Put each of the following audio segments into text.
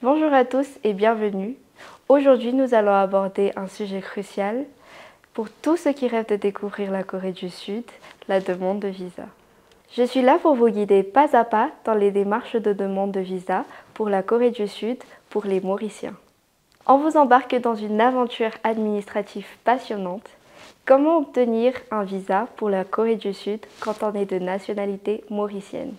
Bonjour à tous et bienvenue. Aujourd'hui, nous allons aborder un sujet crucial pour tous ceux qui rêvent de découvrir la Corée du Sud, la demande de visa. Je suis là pour vous guider pas à pas dans les démarches de demande de visa pour la Corée du Sud pour les Mauriciens. On vous embarque dans une aventure administrative passionnante. Comment obtenir un visa pour la Corée du Sud quand on est de nationalité mauricienne?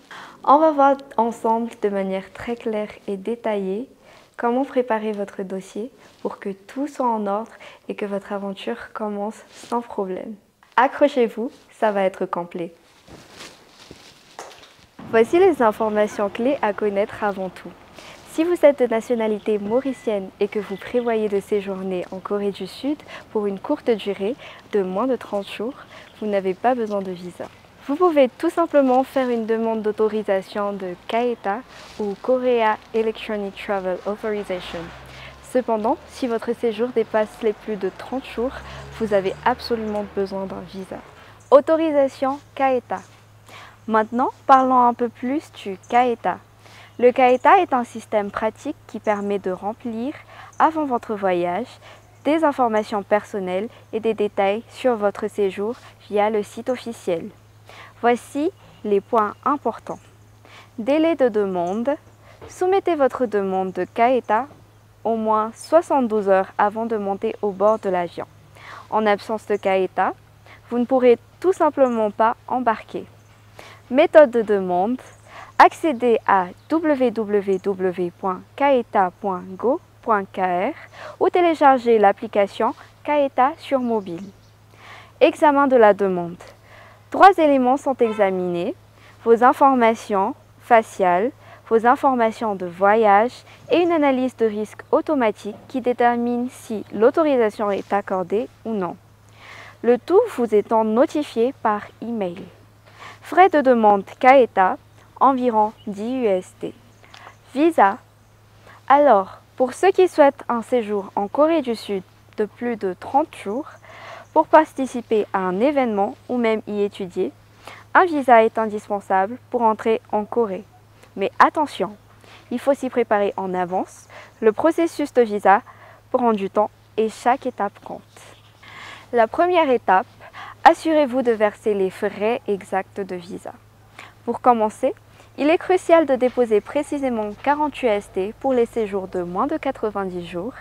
On va voir ensemble de manière très claire et détaillée comment préparer votre dossier pour que tout soit en ordre et que votre aventure commence sans problème. Accrochez-vous, ça va être complet. Voici les informations clés à connaître avant tout. Si vous êtes de nationalité mauricienne et que vous prévoyez de séjourner en Corée du Sud pour une courte durée de moins de 30 jours, vous n'avez pas besoin de visa. Vous pouvez tout simplement faire une demande d'autorisation de KETA ou Korea Electronic Travel Authorization. Cependant, si votre séjour dépasse les plus de 30 jours, vous avez absolument besoin d'un visa. Autorisation KETA. Maintenant, parlons un peu plus du KETA. Le KETA est un système pratique qui permet de remplir, avant votre voyage, des informations personnelles et des détails sur votre séjour via le site officiel. Voici les points importants. Délai de demande. Soumettez votre demande de KETA au moins 72 heures avant de monter au bord de l'avion. En absence de KETA, vous ne pourrez tout simplement pas embarquer. Méthode de demande. Accédez à www.kaeta.go.kr ou téléchargez l'application KETA sur mobile. Examen de la demande. 3 éléments sont examinés, vos informations faciales, vos informations de voyage et une analyse de risque automatique qui détermine si l'autorisation est accordée ou non. Le tout vous étant notifié par email. Frais de demande KETA, environ 10 USD. Visa. Alors, pour ceux qui souhaitent un séjour en Corée du Sud de plus de 30 jours, pour participer à un événement ou même y étudier, un visa est indispensable pour entrer en Corée. Mais attention, il faut s'y préparer en avance. Le processus de visa prend du temps et chaque étape compte. La première étape, assurez-vous de verser les frais exacts de visa. Pour commencer, il est crucial de déposer précisément 40 USD pour les séjours de moins de 90 jours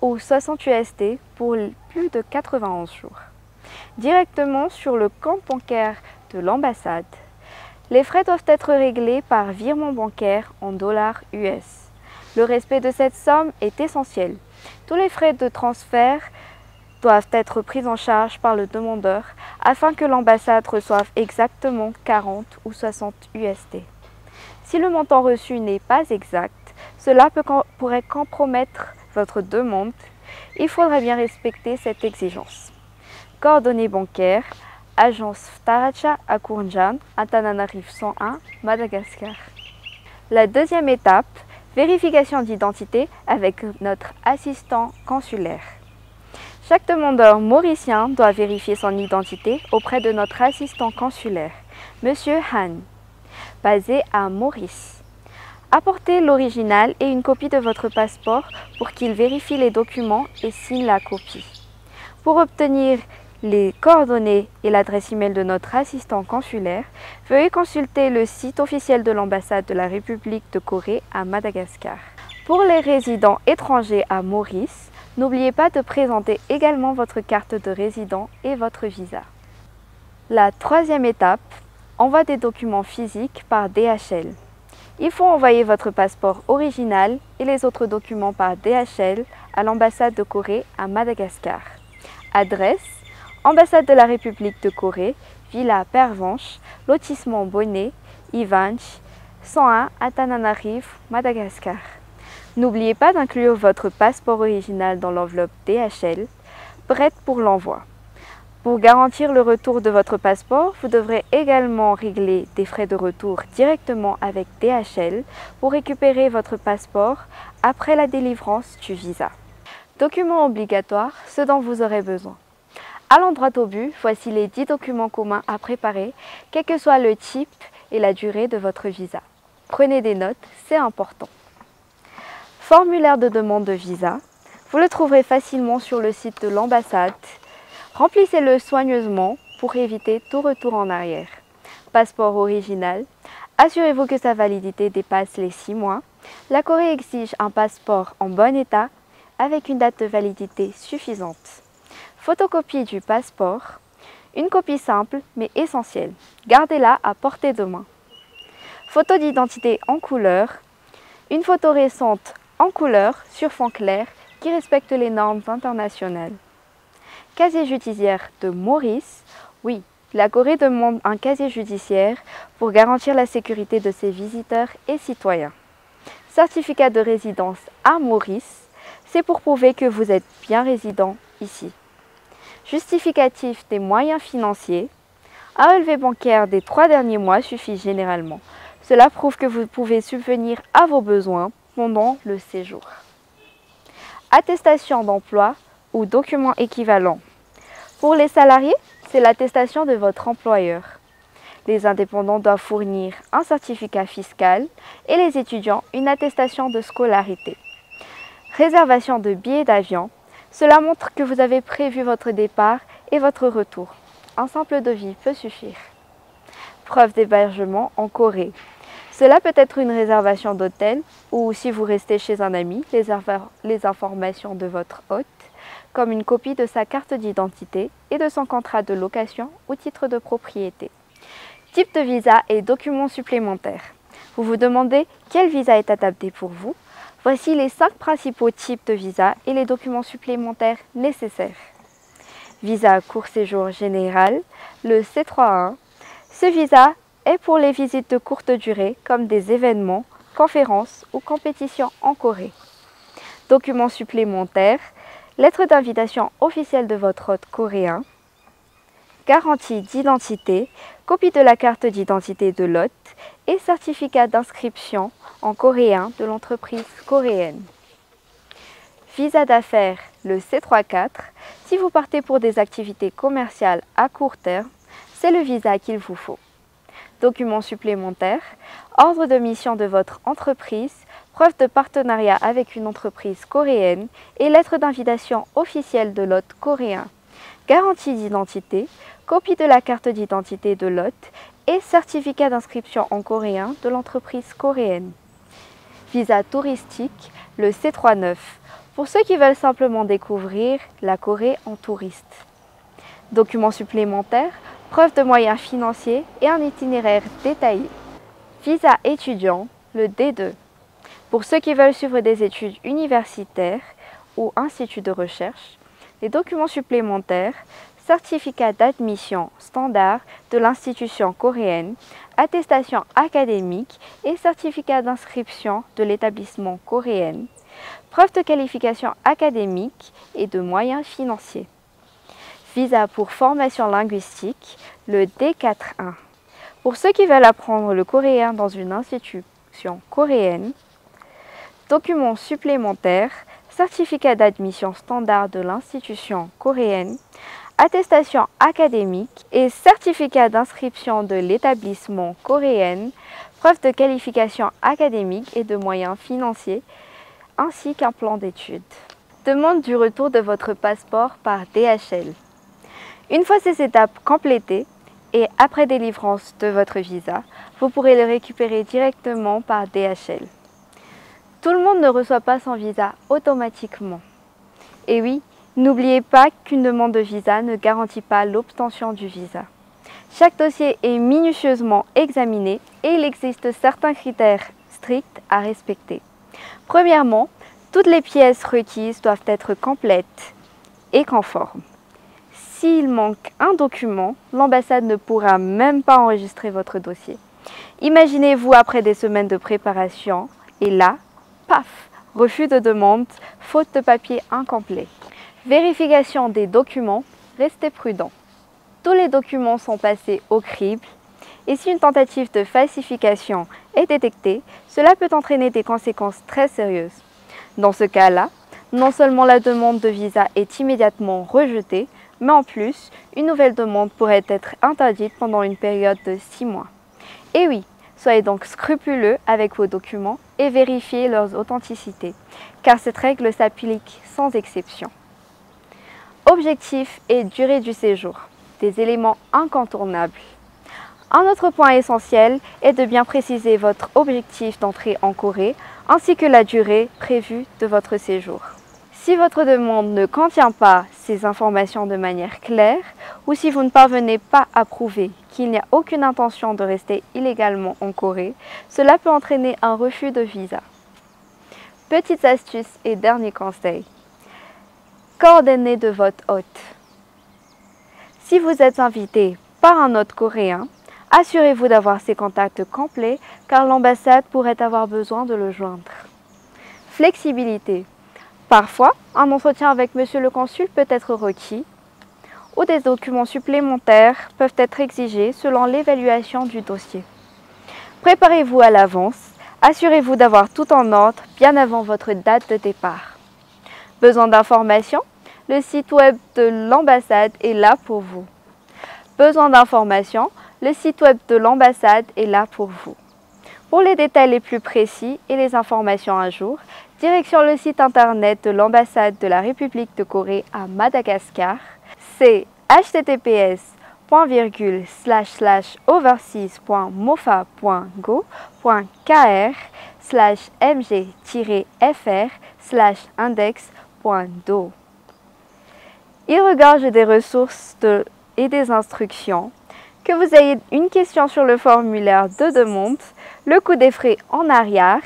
ou 60 USD pour plus de 91 jours. Directement sur le compte bancaire de l'ambassade. Les frais doivent être réglés par virement bancaire en dollars US. Le respect de cette somme est essentiel. Tous les frais de transfert doivent être pris en charge par le demandeur afin que l'ambassade reçoive exactement 40 ou 60 USD. Si le montant reçu n'est pas exact, cela pourrait compromettre votre demande. Il faudra bien respecter cette exigence. Coordonnées bancaires, agence Ftaracha à Kourndjan, Antananarivo 101, Madagascar. La deuxième étape, vérification d'identité avec notre assistant consulaire. Chaque demandeur mauricien doit vérifier son identité auprès de notre assistant consulaire, Monsieur Han, basé à Maurice. Apportez l'original et une copie de votre passeport pour qu'il vérifie les documents et signe la copie. Pour obtenir les coordonnées et l'adresse email de notre assistant consulaire, veuillez consulter le site officiel de l'ambassade de la République de Corée à Madagascar. Pour les résidents étrangers à Maurice, n'oubliez pas de présenter également votre carte de résident et votre visa. La troisième étape, envoi des documents physiques par DHL. Il faut envoyer votre passeport original et les autres documents par DHL à l'ambassade de Corée à Madagascar. Adresse, ambassade de la République de Corée, Villa Pervenche, lotissement Bonnet, Ivanch, 101 Antananarivo, Madagascar. N'oubliez pas d'inclure votre passeport original dans l'enveloppe DHL, prête pour l'envoi. Pour garantir le retour de votre passeport, vous devrez également régler des frais de retour directement avec DHL pour récupérer votre passeport après la délivrance du visa. Documents obligatoires, ce dont vous aurez besoin. Allons droit au but, voici les 10 documents communs à préparer, quel que soit le type et la durée de votre visa. Prenez des notes, c'est important. Formulaire de demande de visa. Vous le trouverez facilement sur le site de l'ambassade. Remplissez-le soigneusement pour éviter tout retour en arrière. Passeport original. Assurez-vous que sa validité dépasse les 6 mois. La Corée exige un passeport en bon état avec une date de validité suffisante. Photocopie du passeport. Une copie simple mais essentielle. Gardez-la à portée de main. Photo d'identité en couleur. Une photo récente en couleur sur fond clair qui respecte les normes internationales. Casier judiciaire de Maurice. Oui, la Corée demande un casier judiciaire pour garantir la sécurité de ses visiteurs et citoyens. Certificat de résidence à Maurice. C'est pour prouver que vous êtes bien résident ici. Justificatif des moyens financiers. Un relevé bancaire des 3 derniers mois suffit généralement. Cela prouve que vous pouvez subvenir à vos besoins pendant le séjour. Attestation d'emploi ou document équivalent. Pour les salariés, c'est l'attestation de votre employeur. Les indépendants doivent fournir un certificat fiscal et les étudiants une attestation de scolarité. Réservation de billets d'avion. Cela montre que vous avez prévu votre départ et votre retour. Un simple devis peut suffire. Preuve d'hébergement en Corée. Cela peut être une réservation d'hôtel ou, si vous restez chez un ami, les informations de votre hôte, comme une copie de sa carte d'identité et de son contrat de location ou titre de propriété. Type de visa et documents supplémentaires. Vous vous demandez quel visa est adapté pour vous? Voici les 5 principaux types de visa et les documents supplémentaires nécessaires. Visa court séjour général, le C3A1. Ce visa est pour les visites de courte durée comme des événements, conférences ou compétitions en Corée. Documents supplémentaires, lettre d'invitation officielle de votre hôte coréen, garantie d'identité, copie de la carte d'identité de l'hôte et certificat d'inscription en coréen de l'entreprise coréenne. Visa d'affaires, le C34. Si vous partez pour des activités commerciales à court terme, c'est le visa qu'il vous faut. Documents supplémentaires, ordre de mission de votre entreprise, preuve de partenariat avec une entreprise coréenne et lettre d'invitation officielle de l'hôte coréen. Garantie d'identité, copie de la carte d'identité de l'hôte et certificat d'inscription en coréen de l'entreprise coréenne. Visa touristique, le C39, pour ceux qui veulent simplement découvrir la Corée en touriste. Documents supplémentaires, preuve de moyens financiers et un itinéraire détaillé. Visa étudiant, le D2, pour ceux qui veulent suivre des études universitaires ou instituts de recherche. Les documents supplémentaires, certificat d'admission standard de l'institution coréenne, attestation académique et certificat d'inscription de l'établissement coréen, preuve de qualification académique et de moyens financiers. Visa pour formation linguistique, le D41. Pour ceux qui veulent apprendre le coréen dans une institution coréenne. Documents supplémentaires, certificat d'admission standard de l'institution coréenne, attestation académique et certificat d'inscription de l'établissement coréen, preuve de qualification académique et de moyens financiers, ainsi qu'un plan d'études. Demande du retour de votre passeport par DHL. Une fois ces étapes complétées et après délivrance de votre visa, vous pourrez le récupérer directement par DHL. Tout le monde ne reçoit pas son visa automatiquement. Et oui, n'oubliez pas qu'une demande de visa ne garantit pas l'obtention du visa. Chaque dossier est minutieusement examiné et il existe certains critères stricts à respecter. Premièrement, toutes les pièces requises doivent être complètes et conformes. S'il manque un document, l'ambassade ne pourra même pas enregistrer votre dossier. Imaginez-vous après des semaines de préparation et là, paf, refus de demande, faute de papier incomplet. Vérification des documents, restez prudent. Tous les documents sont passés au crible et si une tentative de falsification est détectée, cela peut entraîner des conséquences très sérieuses. Dans ce cas-là, non seulement la demande de visa est immédiatement rejetée, mais en plus, une nouvelle demande pourrait être interdite pendant une période de 6 mois. Et oui, soyez donc scrupuleux avec vos documents et vérifiez leur authenticité, car cette règle s'applique sans exception. Objectif et durée du séjour, des éléments incontournables. Un autre point essentiel est de bien préciser votre objectif d'entrée en Corée ainsi que la durée prévue de votre séjour. Si votre demande ne contient pas ces informations de manière claire ou si vous ne parvenez pas à prouver qu'il n'y a aucune intention de rester illégalement en Corée, cela peut entraîner un refus de visa. Petites astuces et derniers conseils. Coordonnées de votre hôte. Si vous êtes invité par un hôte coréen, assurez-vous d'avoir ses contacts complets car l'ambassade pourrait avoir besoin de le joindre. Flexibilité. Parfois, un entretien avec monsieur le consul peut être requis ou des documents supplémentaires peuvent être exigés selon l'évaluation du dossier. Préparez-vous à l'avance, assurez-vous d'avoir tout en ordre bien avant votre date de départ. Besoin d'informations? Le site web de l'ambassade est là pour vous. Besoin d'informations? Le site web de l'ambassade est là pour vous. Pour les détails les plus précis et les informations à jour, direction le site internet de l'ambassade de la République de Corée à Madagascar. C'est https://overseas.mofa.go.kr/mg-fr/index.do. Il regorge des ressources et des instructions. Que vous ayez une question sur le formulaire de demande, le coût des frais en arrière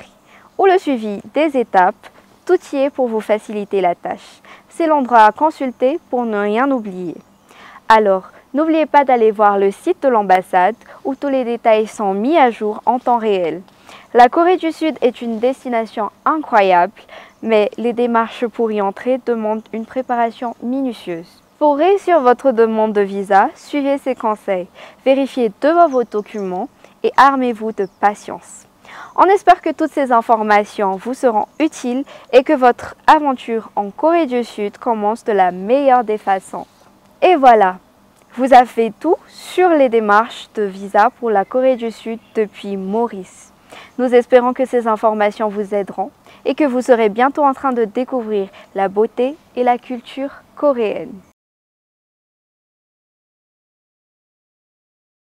ou le suivi des étapes, tout y est pour vous faciliter la tâche. C'est l'endroit à consulter pour ne rien oublier. Alors, n'oubliez pas d'aller voir le site de l'ambassade où tous les détails sont mis à jour en temps réel. La Corée du Sud est une destination incroyable, mais les démarches pour y entrer demandent une préparation minutieuse. Pour réussir votre demande de visa, suivez ces conseils. Vérifiez devant vos documents et armez-vous de patience. On espère que toutes ces informations vous seront utiles et que votre aventure en Corée du Sud commence de la meilleure des façons. Et voilà, vous avez fait tout sur les démarches de visa pour la Corée du Sud depuis Maurice. Nous espérons que ces informations vous aideront et que vous serez bientôt en train de découvrir la beauté et la culture coréenne.